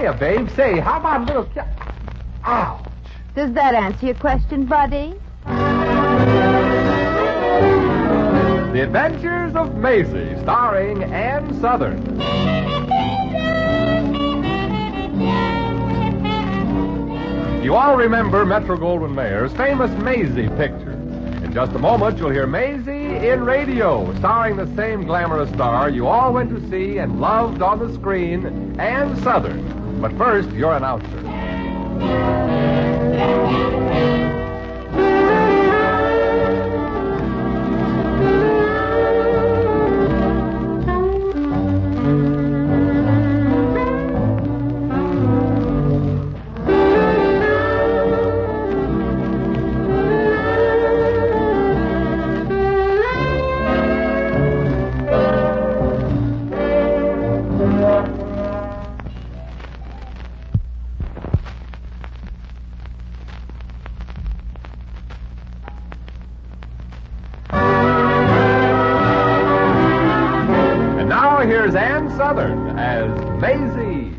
Hiya, babe. Say, how about a little... Ouch. Does that answer your question, buddy? The Adventures of Maisie, starring Ann Southern. You all remember Metro-Goldwyn-Mayer's famous Maisie picture. In just a moment, you'll hear Maisie in radio, starring the same glamorous star you all went to see and loved on the screen, Ann Southern. But first, your announcer. Here's Ann Southern as Maisie.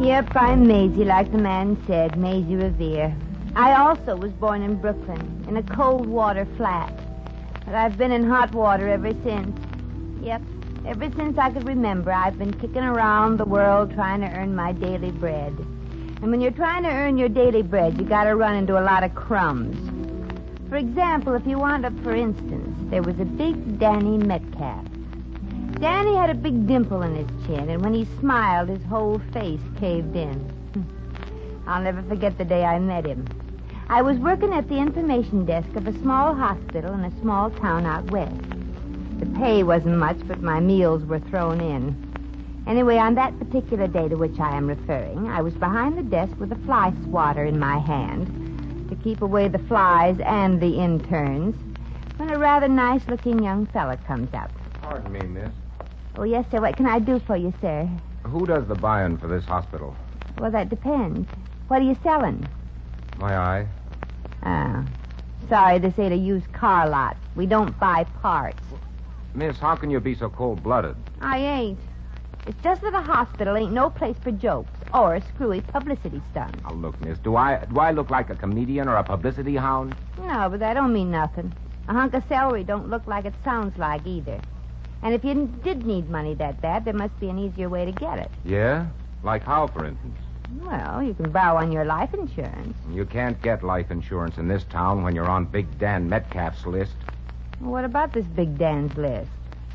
Yep, I'm Maisie, like the man said, Maisie Revere. I also was born in Brooklyn, in a cold water flat. But I've been in hot water ever since. Yep, ever since I could remember, I've been kicking around the world trying to earn my daily bread. And when you're trying to earn your daily bread, you gotta run into a lot of crumbs. For example, if you wound up, for instance, there was a big Danny Metcalf. Danny had a big dimple in his chin, and when he smiled, his whole face caved in. I'll never forget the day I met him. I was working at the information desk of a small hospital in a small town out west. The pay wasn't much, but my meals were thrown in. Anyway, on that particular day to which I am referring, I was behind the desk with a fly swatter in my hand to keep away the flies and the interns, when a rather nice-looking young fella comes up. Pardon me, miss. Oh, yes, sir. What can I do for you, sir? Who does the buying for this hospital? Well, that depends. What are you selling? My eye. Oh. Sorry, this ain't a used car lot. We don't buy parts. Miss, how can you be so cold-blooded? I ain't. It's just that a hospital ain't no place for jokes or screwy publicity stunts. Now, look, miss, do I look like a comedian or a publicity hound? No, but that don't mean nothing. A hunk of celery don't look like it sounds like either. And if you did need money that bad, there must be an easier way to get it. Yeah? Like how, for instance? Well, you can borrow on your life insurance. You can't get life insurance in this town when you're on Big Dan Metcalf's list. Well, what about this Big Dan's list?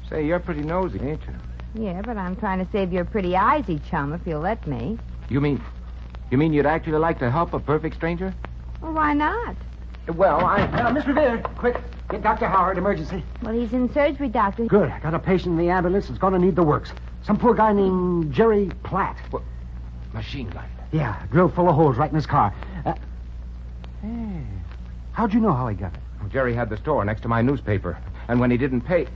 Say, you're pretty nosy, ain't you? Yeah, but I'm trying to save your pretty eyesy chum, if you'll let me. You mean you'd actually like to help a perfect stranger? Well, why not? Well, Miss Revere, quick. Get Dr. Howard, emergency. Well, he's in surgery, Doctor. Good. I got a patient in the ambulance that's going to need the works. Some poor guy named Jerry Platt. What? Machine gun. Yeah, drilled full of holes right in his car. Hey, how'd you know how he got it? Jerry had the store next to my newspaper, and when he didn't pay...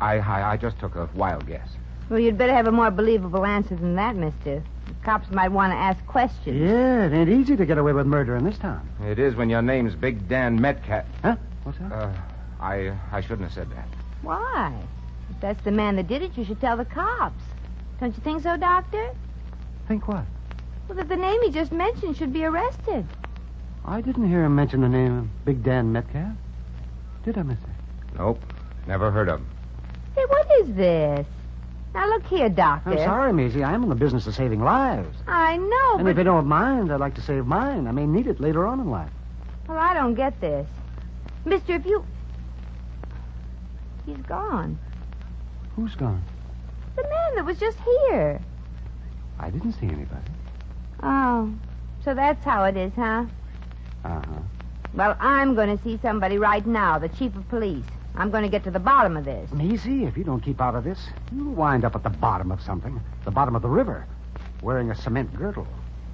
I just took a wild guess. Well, you'd better have a more believable answer than that, mister. The cops might want to ask questions. Yeah, it ain't easy to get away with murder in this town. It is when your name's Big Dan Metcalf. Huh? What's that? I shouldn't have said that. Why? If that's the man that did it, you should tell the cops. Don't you think so, Doctor? Think what? Well, that the name he just mentioned should be arrested. I didn't hear him mention the name of Big Dan Metcalf. Did I, mister? Nope. Never heard of him. Hey, what is this? Now, look here, Doctor. I'm sorry, Maisie. I am in the business of saving lives. I know, And but... if you don't mind, I'd like to save mine. I may need it later on in life. Well, I don't get this. Mister, if you... He's gone. Who's gone? The man that was just here. I didn't see anybody. Oh, so that's how it is, huh? Uh-huh. Well, I'm going to see somebody right now, the chief of police. I'm going to get to the bottom of this. Maisie, if you don't keep out of this, you'll wind up at the bottom of something. The bottom of the river, wearing a cement girdle.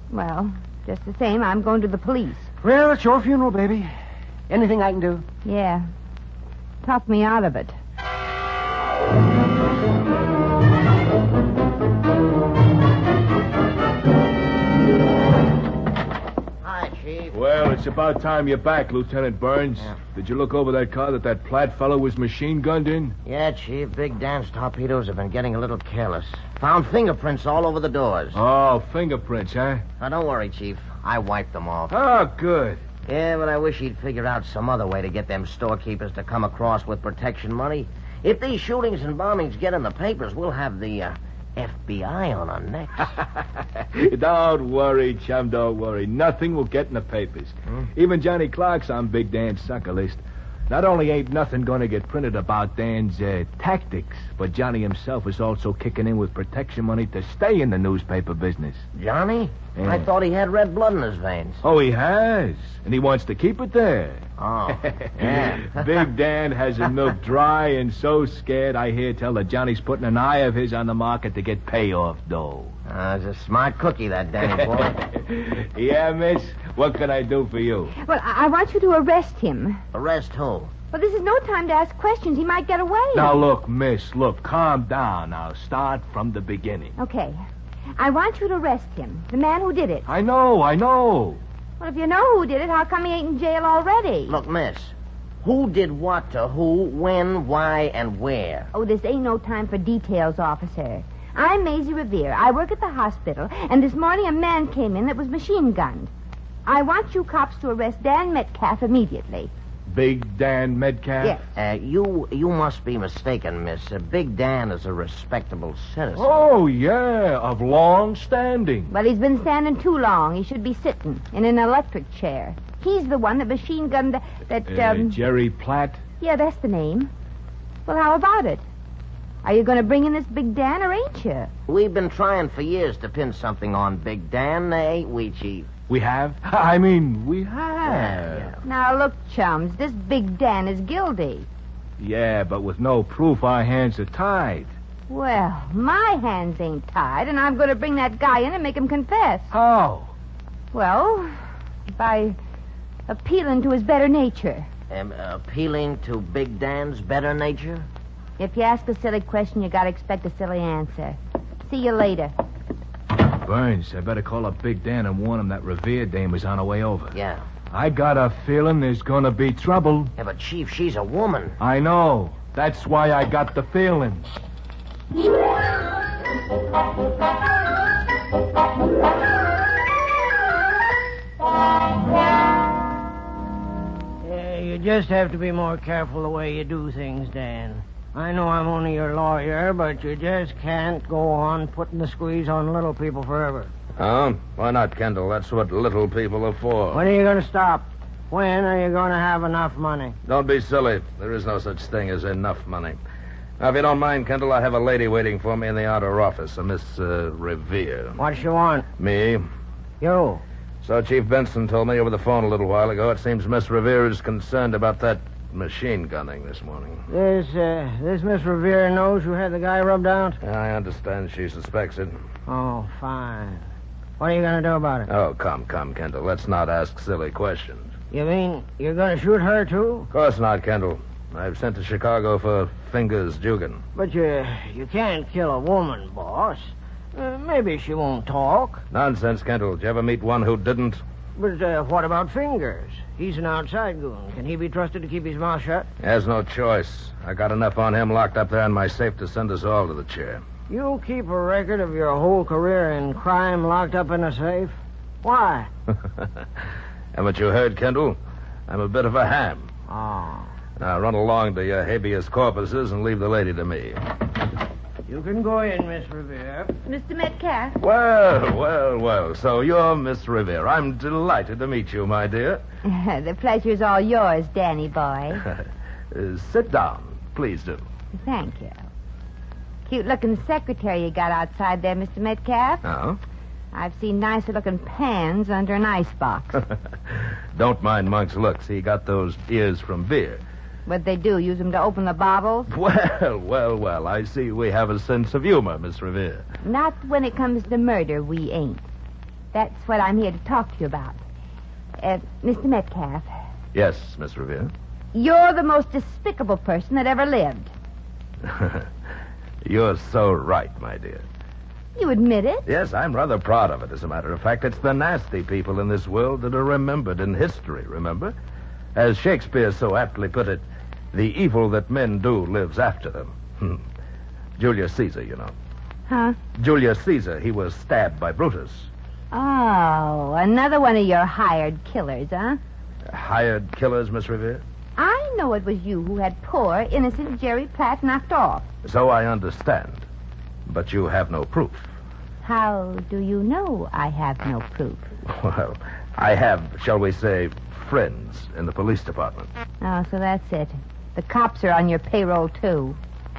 Well, just the same, I'm going to the police. Well, it's your funeral, baby. Anything I can do? Yeah. Tough me out of it. Hi, Chief. Well, it's about time you're back, Lieutenant Burns. Yeah. Did you look over that car that Platt fellow was machine gunned in? Yeah, Chief. Big Dan's torpedoes have been getting a little careless. Found fingerprints all over the doors. Oh, fingerprints, huh? Now, don't worry, Chief. I wiped them off. Oh, good. Yeah, but I wish he'd figure out some other way to get them storekeepers to come across with protection money. If these shootings and bombings get in the papers, we'll have the FBI on our necks. Don't worry, chum, don't worry. Nothing will get in the papers. Even Johnny Clark's on Big Dan's sucker list. Not only ain't nothing going to get printed about Dan's tactics, but Johnny himself is also kicking in with protection money to stay in the newspaper business. Johnny? Yeah. I thought he had red blood in his veins. Oh, he has. And he wants to keep it there. Oh, yeah. Big Dan has him milked dry and so scared I hear tell that Johnny's putting an eye of his on the market to get payoff dough. He's a smart cookie, that Danny boy. Yeah, miss? What can I do for you? Well, I want you to arrest him. Arrest who? Well, this is no time to ask questions. He might get away. Now, look, miss, look, calm down. Now, start from the beginning. Okay. I want you to arrest him, the man who did it. I know. Well, if you know who did it, how come he ain't in jail already? Look, miss. Who did what to who, when, why, and where? Oh, this ain't no time for details, officer. I'm Maisie Revere. I work at the hospital, and this morning a man came in that was machine gunned. I want you cops to arrest Dan Metcalf immediately. Big Dan Metcalf? Yes. You must be mistaken, miss. Big Dan is a respectable citizen. Oh, yeah, of long standing. Well, he's been standing too long. He should be sitting in an electric chair. He's the one that machine gunned that, Jerry Platt? Yeah, that's the name. Well, how about it? Are you going to bring in this Big Dan, or ain't you? We've been trying for years to pin something on Big Dan, ain't we, Chief? We have? I mean, we have. Yeah. Now, look, chums, this Big Dan is guilty. Yeah, but with no proof, our hands are tied. Well, my hands ain't tied, and I'm going to bring that guy in and make him confess. How? Well, by appealing to his better nature. Appealing to Big Dan's better nature? If you ask a silly question, you got to expect a silly answer. See you later. Burns, I better call up Big Dan and warn him that Revere dame is on her way over. Yeah. I got a feeling there's going to be trouble. Yeah, but, Chief, she's a woman. I know. That's why I got the feeling. Yeah, you just have to be more careful the way you do things, Dan. I know I'm only your lawyer, but you just can't go on putting the squeeze on little people forever. Oh? Why not, Kendall? That's what little people are for. When are you going to stop? When are you going to have enough money? Don't be silly. There is no such thing as enough money. Now, if you don't mind, Kendall, I have a lady waiting for me in the outer office, a Miss Revere. What she want? Me? You. So Chief Benson told me over the phone a little while ago. It seems Miss Revere is concerned about that machine gunning this morning. This Miss Revere knows you had the guy rubbed out? Yeah, I understand she suspects it. Oh, fine. What are you going to do about it? Oh, come, Kendall. Let's not ask silly questions. You mean you're going to shoot her, too? Of course not, Kendall. I've sent to Chicago for Fingers Jugan. But you can't kill a woman, boss. Maybe she won't talk. Nonsense, Kendall. Did you ever meet one who didn't? But what about Fingers? He's an outside goon. Can he be trusted to keep his mouth shut? He has no choice. I got enough on him locked up there in my safe to send us all to the chair. You keep a record of your whole career in crime locked up in a safe? Why? Haven't you heard, Kendall? I'm a bit of a ham. Oh. Now run along to your habeas corpuses and leave the lady to me. You can go in, Miss Revere. Mr. Metcalf? Well. So you're Miss Revere. I'm delighted to meet you, my dear. The pleasure's all yours, Danny boy. Sit down. Please do. Thank you. Cute-looking secretary you got outside there, Mr. Metcalf. Oh? I've seen nicer-looking pans under an icebox. Don't mind Monk's looks. He got those ears from beer. What'd they do, use them to open the bottles? Well. I see we have a sense of humor, Miss Revere. Not when it comes to murder, we ain't. That's what I'm here to talk to you about. Mr. Metcalf. Yes, Miss Revere. You're the most despicable person that ever lived. You're so right, my dear. You admit it? Yes, I'm rather proud of it, as a matter of fact. It's the nasty people in this world that are remembered in history, remember? As Shakespeare so aptly put it, the evil that men do lives after them. Julius Caesar, you know. Huh? Julius Caesar, he was stabbed by Brutus. Oh, another one of your hired killers, huh? Hired killers, Miss Revere? I know it was you who had poor, innocent Jerry Platt knocked off. So I understand. But you have no proof. How do you know I have no proof? Well, I have, shall we say, friends in the police department. Oh, so that's it. The cops are on your payroll, too.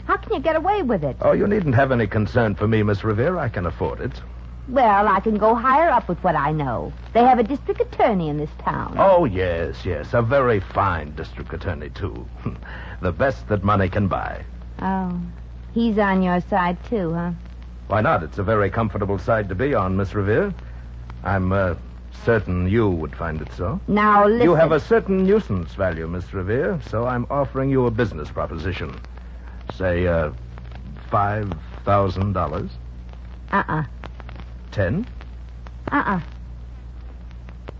How can you get away with it? Oh, you needn't have any concern for me, Miss Revere. I can afford it. Well, I can go higher up with what I know. They have a district attorney in this town. Oh, yes. A very fine district attorney, too. The best that money can buy. Oh, he's on your side, too, huh? Why not? It's a very comfortable side to be on, Miss Revere. I'm certain you would find it so. Now, listen. You have a certain nuisance value, Miss Revere, so I'm offering you a business proposition. Say, $5,000. 10?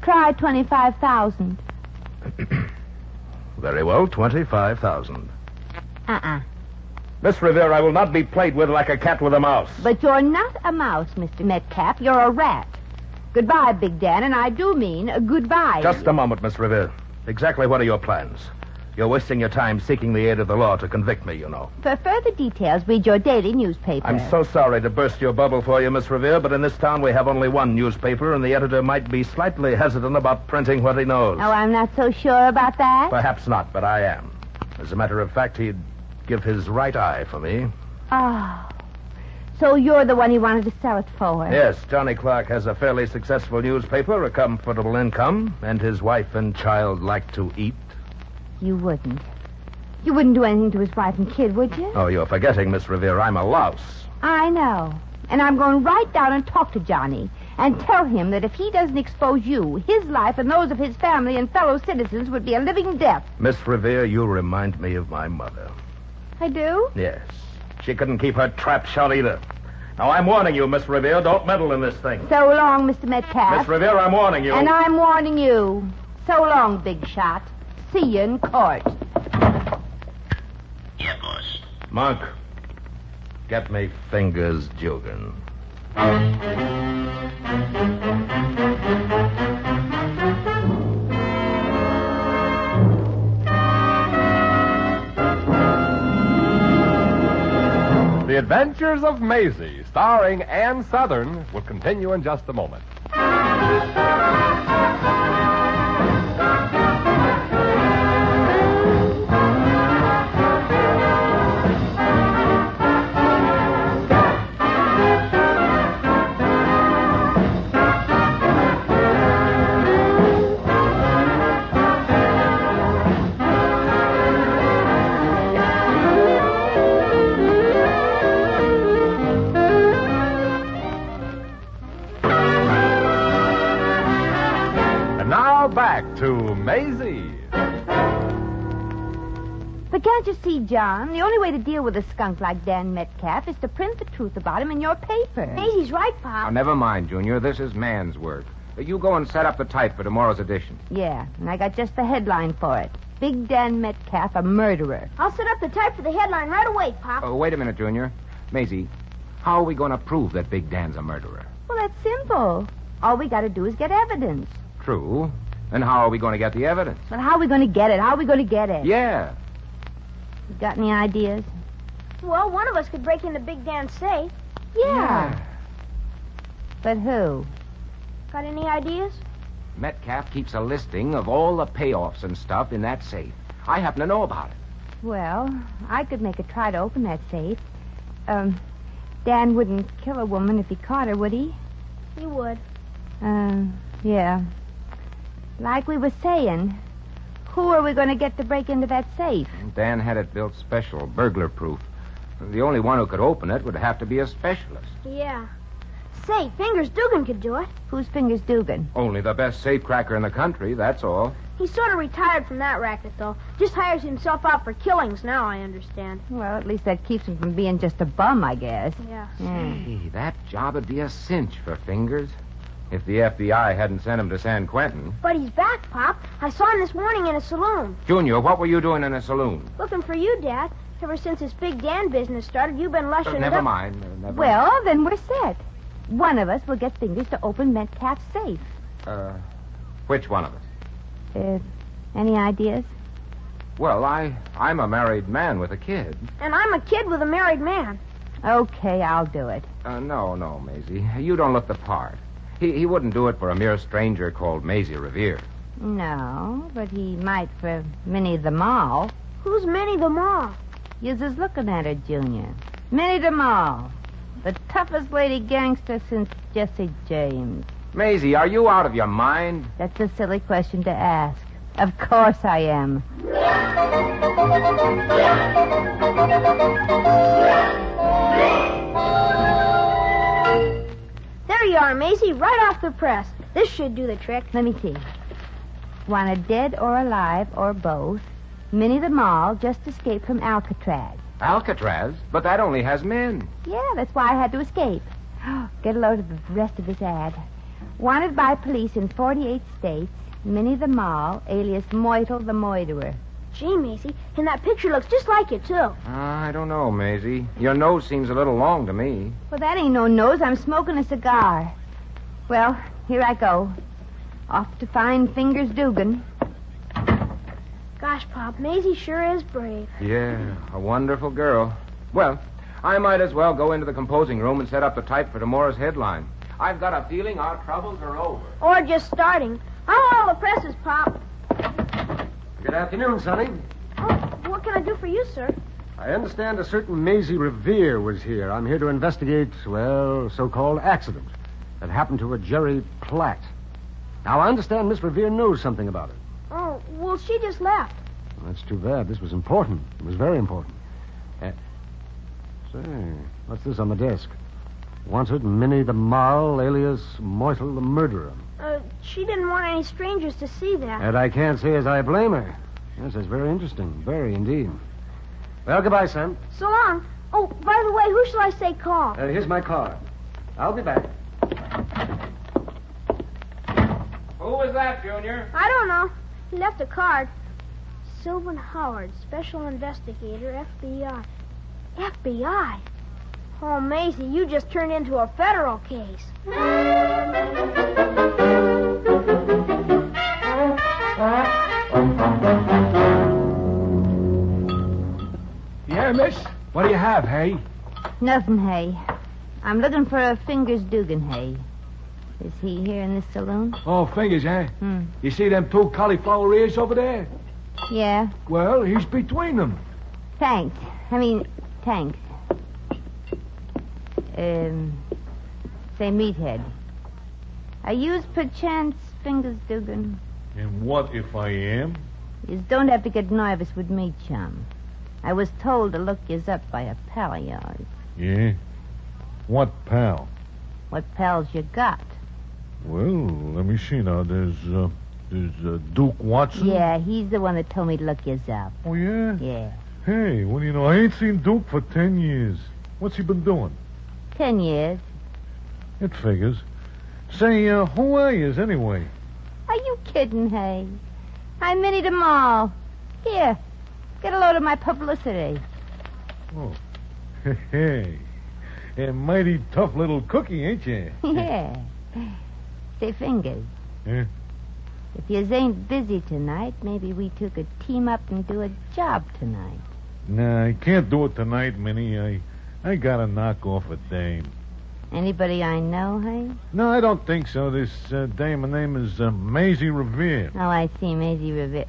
Try 25,000. Very well, 25,000. Miss Miss Revere, I will not be played with like a cat with a mouse. But you're not a mouse, Mr. Metcalf. You're a rat. Goodbye, Big Dan, and I do mean goodbye. Just a moment, Miss Revere. Exactly what are your plans? You're wasting your time seeking the aid of the law to convict me, you know. For further details, read your daily newspaper. I'm so sorry to burst your bubble for you, Miss Revere, but in this town we have only one newspaper, and the editor might be slightly hesitant about printing what he knows. Oh, I'm not so sure about that. Perhaps not, but I am. As a matter of fact, he'd give his right eye for me. Oh. So you're the one he wanted to sell it for? Yes, Johnny Clark has a fairly successful newspaper, a comfortable income, and his wife and child like to eat. You wouldn't. You wouldn't do anything to his wife and kid, would you? Oh, you're forgetting, Miss Revere. I'm a louse. I know. And I'm going right down and talk to Johnny and tell him that if he doesn't expose you, his life and those of his family and fellow citizens would be a living death. Miss Revere, you remind me of my mother. I do? Yes. She couldn't keep her trap shut either. Now, I'm warning you, Miss Revere, don't meddle in this thing. So long, Mr. Metcalf. Miss Revere, I'm warning you. And I'm warning you. So long, big shot. See you in court. Yeah, boss. Monk, get me Fingers Jugan. The Adventures of Maisie, starring Ann Southern, will continue in just a moment. Back to Maisie. But can't you see, John? The only way to deal with a skunk like Dan Metcalf is to print the truth about him in your paper. Maisie's right, Pop. Now, never mind, Junior. This is man's work. You go and set up the type for tomorrow's edition. Yeah, and I got just the headline for it. Big Dan Metcalf, a murderer. I'll set up the type for the headline right away, Pop. Oh, wait a minute, Junior. Maisie, how are we going to prove that Big Dan's a murderer? Well, that's simple. All we got to do is get evidence. True. Then how are we going to get the evidence? But how are we going to get it? How are we going to get it? Yeah. You got any ideas? Well, one of us could break into Big Dan's safe. Yeah. But who? Got any ideas? Metcalf keeps a listing of all the payoffs and stuff in that safe. I happen to know about it. Well, I could make a try to open that safe. Dan wouldn't kill a woman if he caught her, would he? He would. Yeah. Like we were saying, who are we going to get to break into that safe? Dan had it built special, burglar-proof. The only one who could open it would have to be a specialist. Yeah. Say, Fingers Dugan could do it. Who's Fingers Dugan? Only the best safecracker in the country, that's all. He's sort of retired from that racket, though. Just hires himself out for killings now, I understand. Well, at least that keeps him from being just a bum, I guess. Yeah. Hey, that job would be a cinch for Fingers. If the FBI hadn't sent him to San Quentin. But he's back, Pop. I saw him this morning in a saloon. Junior, what were you doing in a saloon? Looking for you, Dad. Ever since this Big Dan business started, you've been lushing it Never up. mind. Well, then we're set. One of us will get Fingers to open Metcalf's safe. Which one of us? Any ideas? Well, I'm a married man with a kid. And I'm a kid with a married man. Okay, I'll do it. No, Maisie. You don't look the part. He wouldn't do it for a mere stranger called Maisie Revere. No, but he might for Minnie the Mall. Who's Minnie the Mall? You're just looking at her, Junior. Minnie the Mall. The toughest lady gangster since Jesse James. Maisie, are you out of your mind? That's a silly question to ask. Of course I am. There you are, Maisie, right off the press. This should do the trick. Let me see. Wanted dead or alive or both, Minnie the Mall just escaped from Alcatraz. Alcatraz? But that only has men. Yeah, that's why I had to escape. Get a load of the rest of this ad. Wanted by police in 48 states, Minnie the Mall, alias Moitle the Moiterer. Gee, Maisie, and that picture looks just like you, too. I don't know, Maisie. Your nose seems a little long to me. Well, that ain't no nose. I'm smoking a cigar. Well, here I go. Off to find Fingers Dugan. Gosh, Pop, Maisie sure is brave. Yeah, a wonderful girl. Well, I might as well go into the composing room and set up the type for tomorrow's headline. I've got a feeling our troubles are over. Or just starting. How are all the presses, Pop? Good afternoon, Sonny. Oh, what can I do for you, sir? I understand a certain Maisie Revere was here. I'm here to investigate, well, so-called accident that happened to a Jerry Platt. Now, I understand Miss Revere knows something about it. Oh, well, she just left. Well, that's too bad. This was important. It was very important. Say, what's this on the desk? Wanted Minnie the Mall, alias Moitle the Murderer. She didn't want any strangers to see that. And I can't say as I blame her. Yes, that's very interesting. Very indeed. Well, goodbye, son. So long. Oh, by the way, who shall I say call? Here's my card. I'll be back. Who was that, Junior? I don't know. He left a card. Sylvan Howard, Special Investigator, FBI. FBI? Oh, Maisie, you just turned into a federal case. Yeah, miss? What do you have, hey? Nothing, hey. I'm looking for a Fingers Dugan, hey. Is he here in this saloon? Oh, Fingers, eh? You see them two cauliflower ears over there? Yeah. Well, he's between them. Thanks. Thanks. Say, meathead. Are yous perchance Fingers Dugan? And what if I am? Yous don't have to get nervous with me, chum. I was told to look yous up by a pal of yours. Yeah? What pal? What pals you got? Well, let me see now. There's Duke Watson. Yeah, he's the one that told me to look yous up. Oh, yeah? Yeah. Hey, well, you know, I ain't seen Duke for 10 years. What's he been doing? 10 years. It figures. Say, who are yous anyway? Are you kidding, hey? I'm Minnie the Mall. Here, get a load of my publicity. Oh, hey. A mighty tough little cookie, ain't you? Yeah. Say, Fingers. Yeah? If yous ain't busy tonight, maybe we two could team up and do a job tonight. Nah, I can't do it tonight, Minnie. I gotta knock off a dame. Anybody I know, hey? No, I don't think so. This dame, her name is Maisie Revere. Oh, I see, Maisie Revere.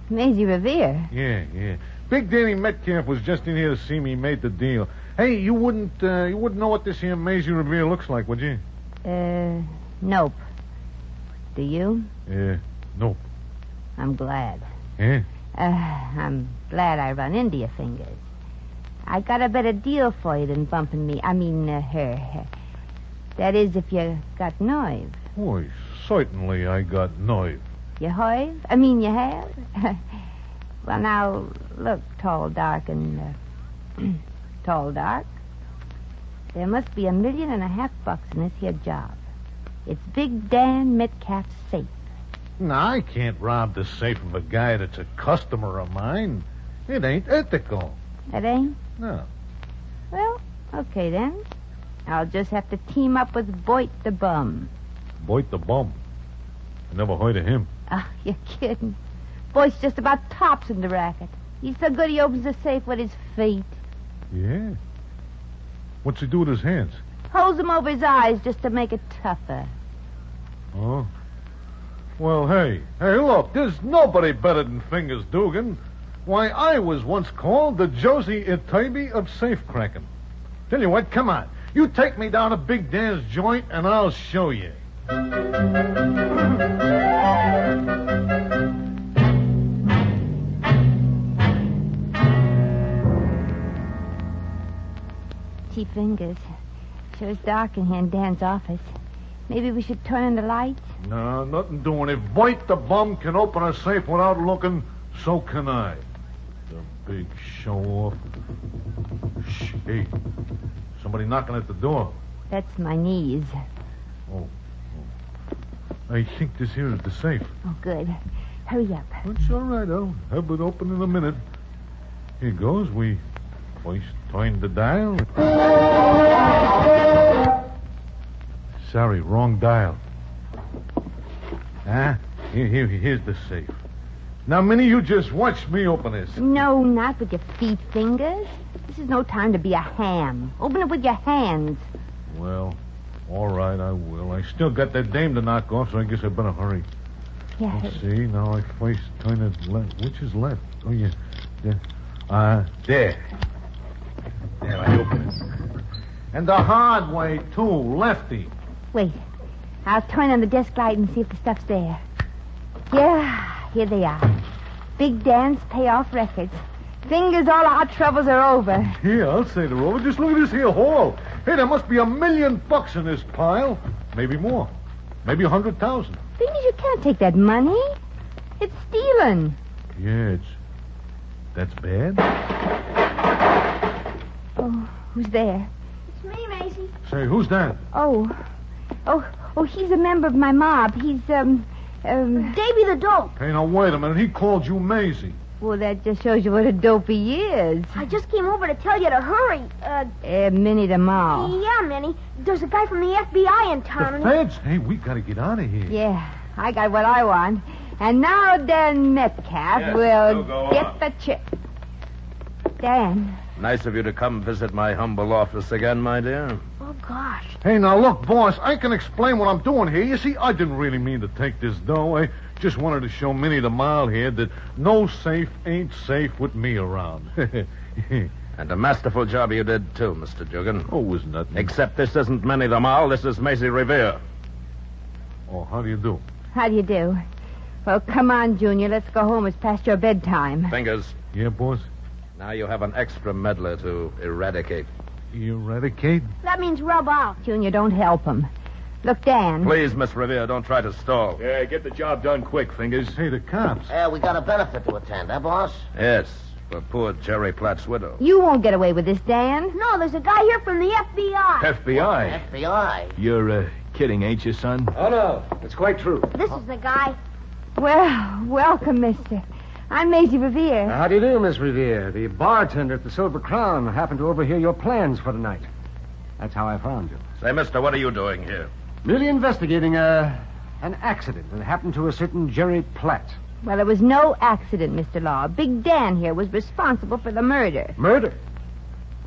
Maisie Revere? Yeah. Big Danny Metcalf was just in here to see me. Made the deal. Hey, you wouldn't know what this here Maisie Revere looks like, would you? Nope. Do you? Nope. I'm glad. Yeah? I'm glad I run into you, Fingers. I got a better deal for you than bumping me. I mean, her. That is, if you got nerve. Boy, certainly I got nerve. You have? I mean, you have? Well, now, look, tall, dark, and... tall, dark. There must be $1.5 million in this here job. It's Big Dan Metcalf's safe. No, I can't rob the safe of a guy that's a customer of mine. It ain't ethical. That ain't? No. Well, okay then. I'll just have to team up with Boyd the Bum. Boyd the Bum. I never heard of him. Oh, you're kidding. Boyd's just about tops in the racket. He's so good he opens the safe with his feet. Yeah? What's he do with his hands? Holds them over his eyes just to make it tougher. Oh? Well, hey, look, there's nobody better than Fingers Dugan. Why, I was once called the Josie Itaby of safe cracking. Tell you what, come on. You take me down to Big Dan's joint, and I'll show you. Gee, Fingers. Sure is dark in here in Dan's office. Maybe we should turn on the lights? No, nothing doing. If Boyd the Bum can open a safe without looking, so can I. The big show-off. Shh, hey, somebody knocking at the door. That's my knees. Oh. I think this here is the safe. Oh, good. Hurry up. It's all right. I'll have it open in a minute. Here goes. We first turn the dial. Sorry, wrong dial. Here's the safe. Now, Minnie, you just watch me open this. No, not with your feet, Fingers. This is no time to be a ham. Open it with your hands. Well, all right, I will. I still got that dame to knock off, so I guess I better hurry. Yeah. Let's see. Now I first turn it left. Which is left? Oh, yeah. There. There. There, I open it. And the hard way, too. Lefty. Wait. I'll turn on the desk light and see if the stuff's there. Yeah, here they are. Big Dan's payoff records. Fingers, all our troubles are over. Yeah, I'll say they're over. Just look at this here haul. Hey, there must be $1 million in this pile. Maybe more. Maybe 100,000. Fingers, you can't take that money. It's stealing. Yeah, that's bad. Oh, who's there? It's me, Maisie. Say, who's that? Oh, he's a member of my mob. He's, Davy the Dope. Hey, now, wait a minute. He called you Maisie. Well, that just shows you what a dope he is. I just came over to tell you to hurry. Minnie the Mall. Yeah, Minnie. There's a guy from the FBI in town. The feds? Hey, we gotta get out of here. Yeah, I got what I want. And now Dan Metcalf will get the chip. Dan. Nice of you to come visit my humble office again, my dear. Oh, gosh. Hey, now, look, boss, I can explain what I'm doing here. You see, I didn't really mean to take this dough. I just wanted to show Minnie the Mile here that no safe ain't safe with me around. And a masterful job you did, too, Mr. Dugan. Oh, it was nothing. Except this isn't Minnie the Mall, this is Maisie Revere. Oh, how do you do? How do you do? Well, come on, Junior. Let's go home. It's past your bedtime. Fingers. Yeah, boss? Now you have an extra meddler to eradicate. Eradicate? That means rub out. Junior, don't help him. Look, Dan. Please, Miss Revere, don't try to stall. Yeah, get the job done quick, Fingers. Hey, the cops. We got a benefit to attend, boss? Yes, for poor Jerry Platt's widow. You won't get away with this, Dan. No, there's a guy here from the FBI. FBI? FBI? You're, kidding, ain't you, son? Oh, no. It's quite true. This is the guy. Well, welcome, mister. I'm Maisie Revere. How do you do, Miss Revere? The bartender at the Silver Crown happened to overhear your plans for tonight. That's how I found you. Say, mister, what are you doing here? Merely investigating an accident that happened to a certain Jerry Platt. Well, it was no accident, Mr. Law. Big Dan here was responsible for the murder. Murder?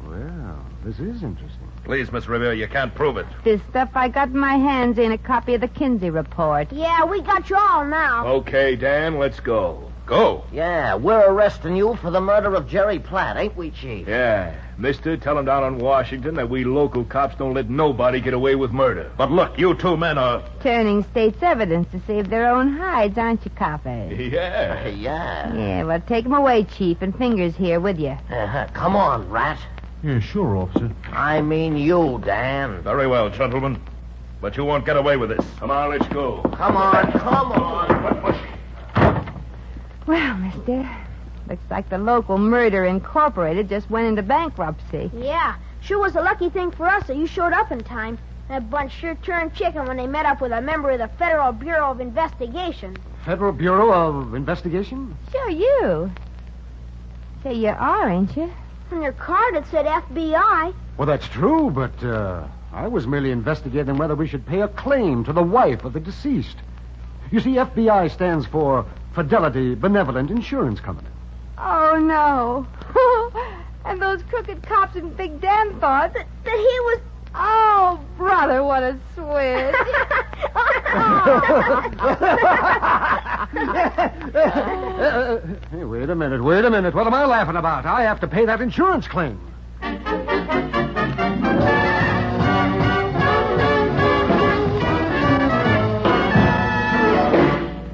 Well, this is interesting. Please, Miss Revere, you can't prove it. This stuff I got in my hands ain't a copy of the Kinsey report. Yeah, we got you all now. Okay, Dan, let's go. Go. Yeah, we're arresting you for the murder of Jerry Platt, ain't we, Chief? Yeah. Mister, tell him down in Washington that we local cops don't let nobody get away with murder. But look, you two men are... Turning state's evidence to save their own hides, aren't you, coppers? Yeah. Yeah. Yeah, well, take 'em away, Chief, and Fingers here with you. Come on, rat. Yeah, sure, officer. I mean you, Dan. Very well, gentlemen. But you won't get away with this. Come on, let's go. Come on, come on. Well, mister, looks like the local Murder Incorporated just went into bankruptcy. Yeah, sure was a lucky thing for us that you showed up in time. That bunch sure turned chicken when they met up with a member of the Federal Bureau of Investigation. Federal Bureau of Investigation? Sure, you. Say, you are, ain't you? On your card it said FBI. Well, that's true, but I was merely investigating whether we should pay a claim to the wife of the deceased. You see, FBI stands for Fidelity Benevolent Insurance Company. Oh, no. And those crooked cops in Big Dan thought that he was... Oh, brother, what a switch. Hey, wait a minute. What am I laughing about? I have to pay that insurance claim.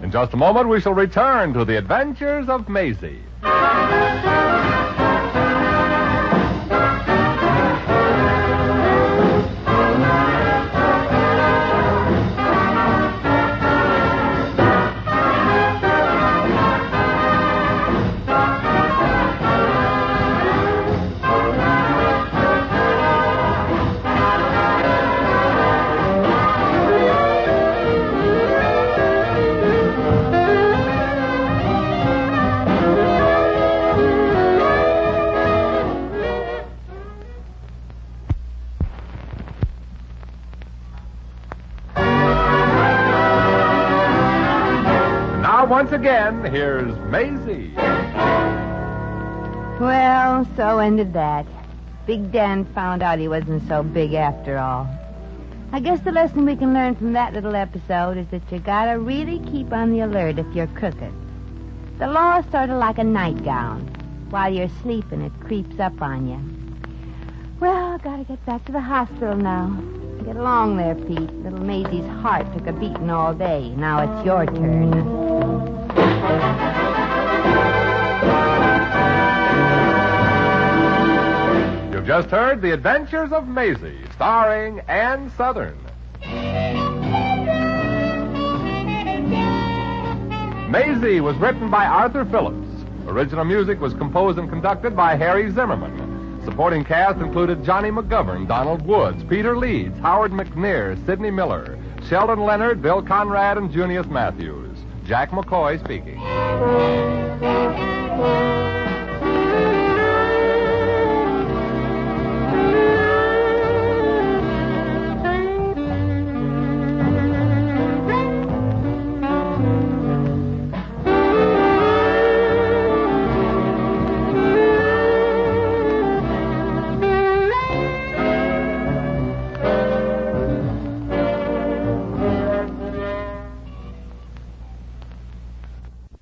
In just a moment, we shall return to the adventures of Maisie. Once again, here's Maisie. Well, so ended that. Big Dan found out he wasn't so big after all. I guess the lesson we can learn from that little episode is that you gotta really keep on the alert if you're crooked. The law's sort of like a nightgown. While you're sleeping, it creeps up on you. Well, I gotta get back to the hospital now. Get along there, Pete. Little Maisie's heart took a beating all day. Now it's your turn. You've just heard The Adventures of Maisie, starring Ann Southern. Maisie was written by Arthur Phillips. Original music was composed and conducted by Harry Zimmerman. Supporting cast included Johnny McGovern, Donald Woods, Peter Leeds, Howard McNear, Sidney Miller, Sheldon Leonard, Bill Conrad, and Junius Matthews. Jack McCoy speaking.